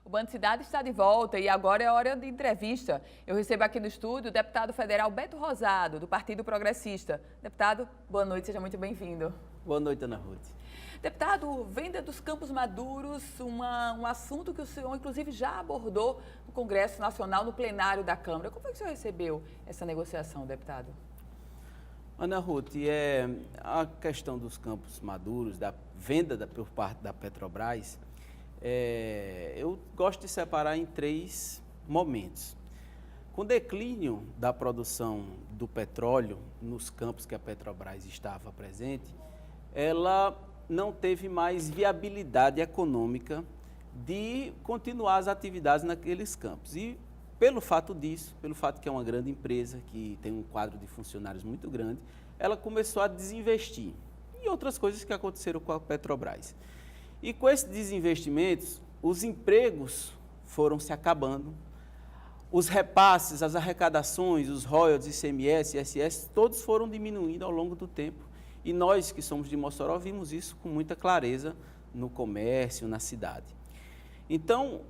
O Band Cidade está de volta e agora é hora de entrevista. Eu recebo aqui no estúdio o deputado federal Beto Rosado, do Partido Progressista. Deputado, boa noite, seja muito bem-vindo. Boa noite, Ana Ruth. Deputado, venda dos campos maduros, um assunto que o senhor, inclusive, já abordou no Congresso Nacional, no plenário da Câmara. Como foi que o senhor recebeu essa negociação, deputado? Ana Ruth, a questão dos campos maduros, da venda por parte da Petrobras, eu gosto de separar em três momentos. Com o declínio da produção do petróleo nos campos que a Petrobras estava presente, ela não teve mais viabilidade econômica de continuar as atividades naqueles campos. E pelo fato disso, pelo fato que é uma grande empresa, que tem um quadro de funcionários muito grande, ela começou a desinvestir. E outras coisas que aconteceram com a Petrobras. E com esses desinvestimentos, os empregos foram se acabando, os repasses, as arrecadações, os royalties, ICMS, ISS, todos foram diminuindo ao longo do tempo. E nós que somos de Mossoró vimos isso com muita clareza no comércio, na cidade. Então,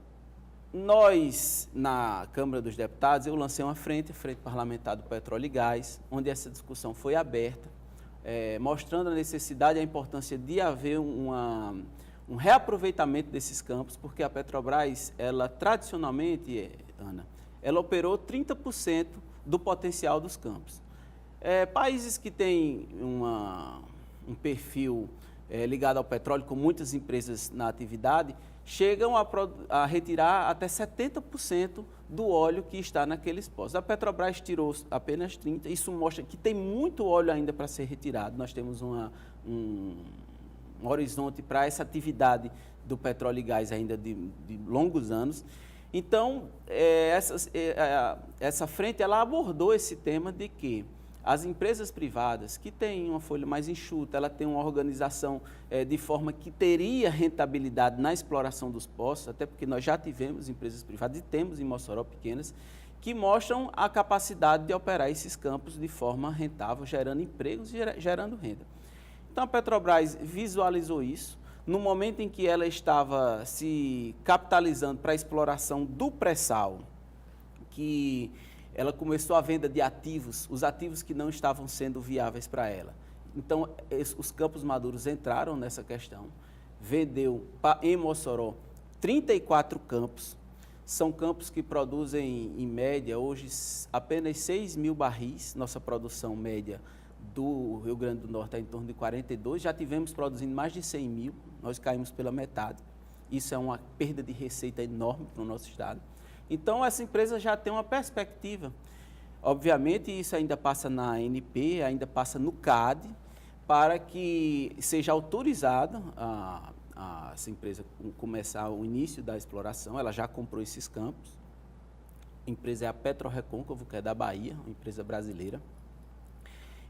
nós, na Câmara dos Deputados, eu lancei uma frente parlamentar do petróleo e gás, onde essa discussão foi aberta, mostrando a necessidade e a importância de haver um reaproveitamento desses campos, porque a Petrobras, ela tradicionalmente, Ana, ela operou 30% do potencial dos campos. Países que têm um perfil ligado ao petróleo, com muitas empresas na atividade, chegam a retirar até 70% do óleo que está naqueles poços. A Petrobras tirou apenas 30%, isso mostra que tem muito óleo ainda para ser retirado. Nós temos um horizonte para essa atividade do petróleo e gás ainda de longos anos. Então, essa frente ela abordou esse tema de que as empresas privadas, que têm uma folha mais enxuta, ela tem uma organização de forma que teria rentabilidade na exploração dos poços, até porque nós já tivemos empresas privadas e temos em Mossoró pequenas, que mostram a capacidade de operar esses campos de forma rentável, gerando empregos e gerando renda. Então a Petrobras visualizou isso, no momento em que ela estava se capitalizando para a exploração do pré-sal, que ela começou a venda de ativos, os ativos que não estavam sendo viáveis para ela. Então, os campos maduros entraram nessa questão, vendeu em Mossoró 34 campos, são campos que produzem, em média, hoje apenas 6 mil barris, nossa produção média do Rio Grande do Norte é em torno de 42, já tivemos produzindo mais de 100 mil, nós caímos pela metade, isso é uma perda de receita enorme para o nosso estado. Então, essa empresa já tem uma perspectiva. Obviamente, isso ainda passa na ANP, ainda passa no CAD, para que seja autorizada essa empresa começar o início da exploração. Ela já comprou esses campos. A empresa é a PetroRecôncavo, que é da Bahia, uma empresa brasileira.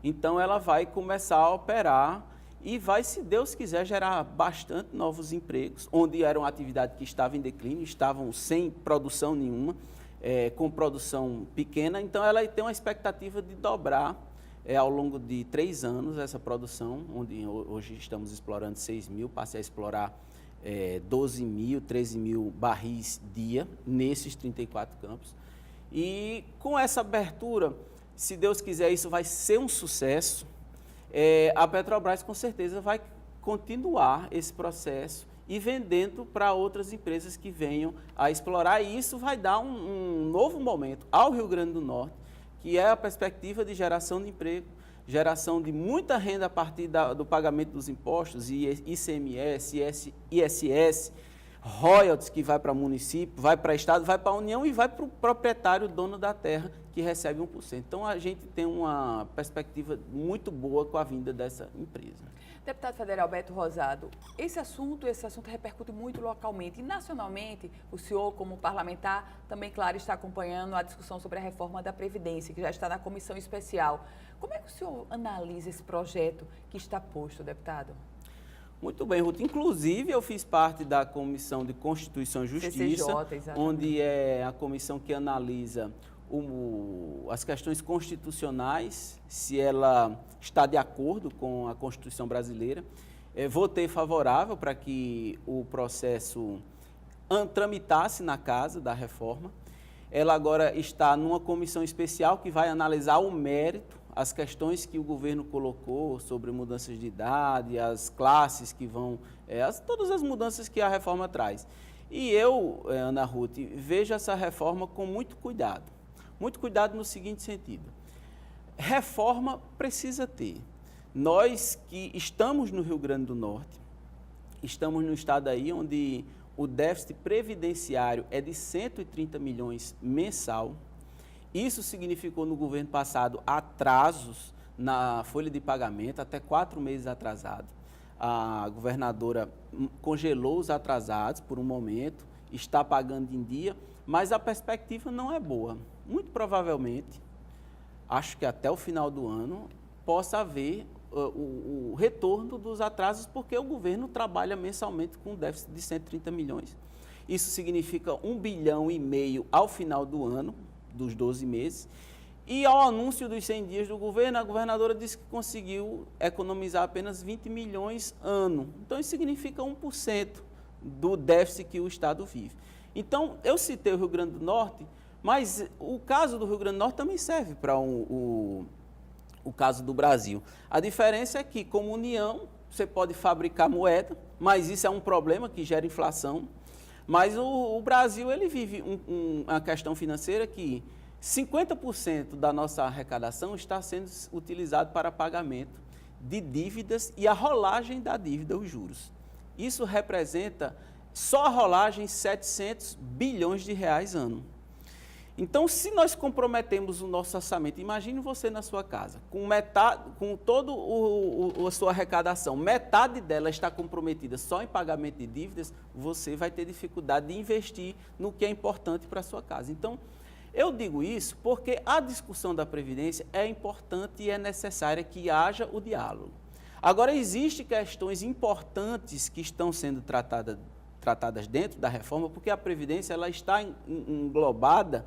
Então, ela vai começar a operar e vai, se Deus quiser, gerar bastante novos empregos, onde era uma atividade que estava em declínio, estavam sem produção nenhuma, com produção pequena. Então, ela tem uma expectativa de dobrar ao longo de 3 anos essa produção, onde hoje estamos explorando 6 mil, passe a explorar 12 mil, 13 mil barris dia, nesses 34 campos. E com essa abertura, se Deus quiser, isso vai ser um sucesso. A Petrobras, com certeza, vai continuar esse processo e vendendo para outras empresas que venham a explorar. E isso vai dar um novo momento ao Rio Grande do Norte, que é a perspectiva de geração de emprego, geração de muita renda a partir do pagamento dos impostos, ICMS, ISS, royalties que vai para o município, vai para o estado, vai para a União e vai para o proprietário, dono da terra, que recebe 1%. Então, a gente tem uma perspectiva muito boa com a vinda dessa empresa. Deputado federal Beto Rosado, esse assunto repercute muito localmente e nacionalmente. O senhor, como parlamentar, também, claro, está acompanhando a discussão sobre a reforma da Previdência, que já está na comissão especial. Como é que o senhor analisa esse projeto que está posto, deputado? Muito bem, Ruth. Inclusive, eu fiz parte da Comissão de Constituição e Justiça, CCJ, onde é a comissão que analisa as questões constitucionais, se ela está de acordo com a Constituição brasileira. Votei favorável para que o processo tramitasse na casa da reforma. Ela agora está numa comissão especial que vai analisar o mérito, as questões que o governo colocou sobre mudanças de idade, as classes que vão, todas as mudanças que a reforma traz. E eu, Ana Ruth, vejo essa reforma com muito cuidado no seguinte sentido: reforma precisa ter. Nós que estamos no Rio Grande do Norte, estamos no estado aí onde o déficit previdenciário é de 130 milhões mensal. Isso significou no governo passado atrasos na folha de pagamento, até 4 meses atrasado. A governadora congelou os atrasados por um momento, está pagando em dia, mas a perspectiva não é boa. Muito provavelmente, acho que até o final do ano, possa haver o retorno dos atrasos, porque o governo trabalha mensalmente com um déficit de 130 milhões. Isso significa 1,5 bilhão ao final do ano, dos 12 meses. E ao anúncio dos 100 dias do governo, a governadora disse que conseguiu economizar apenas 20 milhões ano. Então, isso significa 1% do déficit que o estado vive. Então, eu citei o Rio Grande do Norte, mas o caso do Rio Grande do Norte também serve para o caso do Brasil. A diferença é que, como União, você pode fabricar moeda, mas isso é um problema que gera inflação. Mas o Brasil, ele vive uma questão financeira que 50% da nossa arrecadação está sendo utilizado para pagamento de dívidas e a rolagem da dívida, os juros. Isso representa, só a rolagem, 700 bilhões de reais ano. Então, se nós comprometemos o nosso orçamento, imagine você na sua casa, com toda a sua arrecadação, metade dela está comprometida só em pagamento de dívidas, você vai ter dificuldade de investir no que é importante para a sua casa. Então, eu digo isso porque a discussão da Previdência é importante e é necessária que haja o diálogo. Agora, existem questões importantes que estão sendo tratadas dentro da reforma, porque a Previdência ela está englobada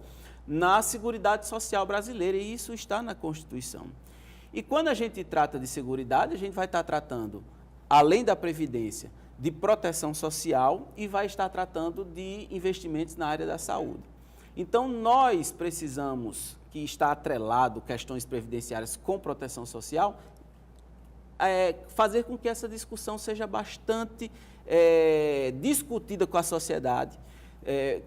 na Seguridade Social brasileira, e isso está na Constituição. E quando a gente trata de Seguridade, a gente vai estar tratando, além da Previdência, de proteção social e vai estar tratando de investimentos na área da saúde. Então, nós precisamos, que está atrelado questões previdenciárias com proteção social, fazer com que essa discussão seja bastante discutida com a sociedade.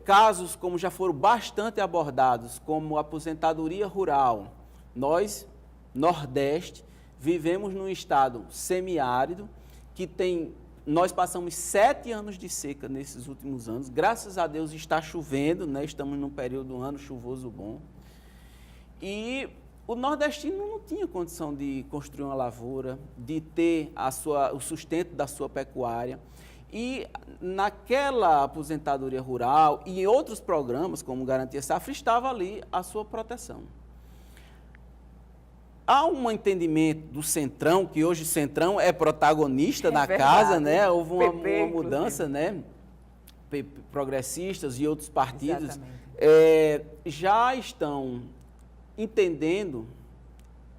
Casos como já foram bastante abordados, como a aposentadoria rural. Nós, Nordeste, vivemos num estado semiárido, nós passamos 7 anos de seca nesses últimos anos. Graças a Deus está chovendo, né? Estamos num período do ano chuvoso bom. E o nordestino não tinha condição de construir uma lavoura, de ter o sustento da sua pecuária. E naquela aposentadoria rural e em outros programas, como Garantia Safra, estava ali a sua proteção. Há um entendimento do Centrão, que hoje o Centrão é protagonista na casa, né? Houve uma mudança, né? Progressistas e outros partidos já estão entendendo,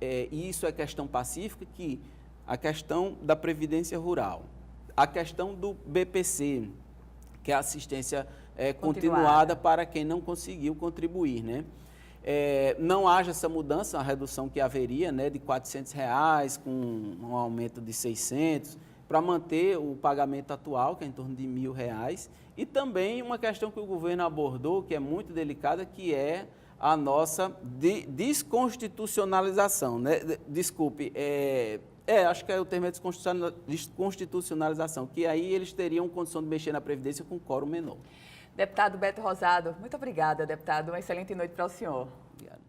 e isso é questão pacífica, que a questão da Previdência Rural, a questão do BPC, que é a assistência continuada para quem não conseguiu contribuir, né? Não haja essa mudança, a redução que haveria, né, de R$ 400, com um aumento de 600, para manter o pagamento atual, que é em torno de R$ 1.000, e também uma questão que o governo abordou, que é muito delicada, que é a nossa desconstitucionalização, né? Desculpe, acho que o termo é desconstitucionalização, que aí eles teriam condição de mexer na Previdência com quórum menor. Deputado Beto Rosado, muito obrigada, deputado. Uma excelente noite para o senhor. Obrigado.